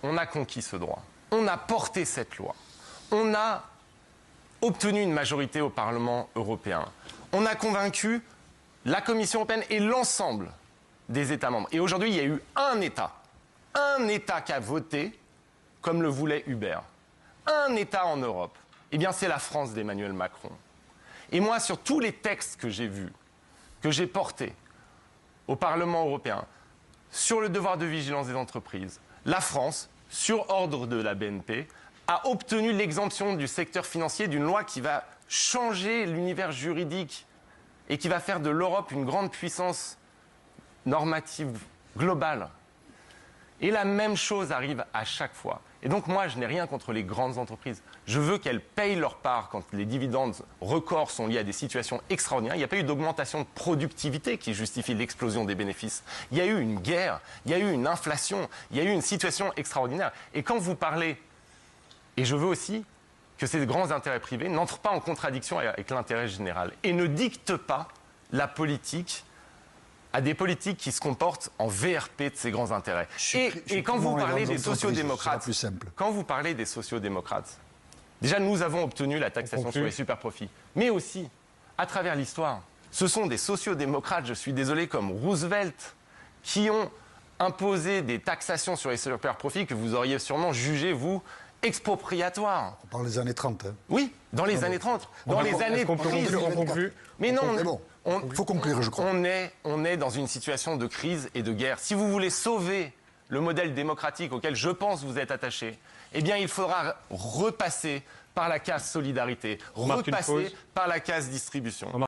on a conquis ce droit. On a porté cette loi. On a obtenu une majorité au Parlement européen. On a convaincu la Commission européenne et l'ensemble des États membres. Et aujourd'hui, il y a eu un État qui a voté comme le voulait Hubert. Un État en Europe. Eh bien, c'est la France d'Emmanuel Macron. Et moi, sur tous les textes que j'ai vus, que j'ai portés au Parlement européen, sur le devoir de vigilance des entreprises, la France, sur ordre de la BNP, a obtenu l'exemption du secteur financier d'une loi qui va changer l'univers juridique et qui va faire de l'Europe une grande puissance normative globale. Et la même chose arrive à chaque fois. Et donc moi, je n'ai rien contre les grandes entreprises. Je veux qu'elles payent leur part quand les dividendes records sont liés à des situations extraordinaires. Il n'y a pas eu d'augmentation de productivité qui justifie l'explosion des bénéfices. Il y a eu une guerre, il y a eu une inflation, il y a eu une situation extraordinaire. Et quand vous parlez, et je veux aussi que ces grands intérêts privés n'entrent pas en contradiction avec l'intérêt général et ne dictent pas la politique à des politiques qui se comportent en VRP de ces grands intérêts. Et quand vous parlez des sociodémocrates, déjà nous avons obtenu la taxation sur les superprofits, mais aussi, à travers l'histoire, ce sont des sociodémocrates, je suis désolé, comme Roosevelt, qui ont imposé des taxations sur les superprofits que vous auriez sûrement jugé, vous, expropriatoires. On parle des années 30. Hein. Oui, dans les années 30, dans les années de crise. Mais non, il faut conclure, je crois. On est dans une situation de crise et de guerre. Si vous voulez sauver le modèle démocratique auquel je pense vous êtes attaché, eh bien il faudra repasser par la case solidarité, repasser par la case distribution.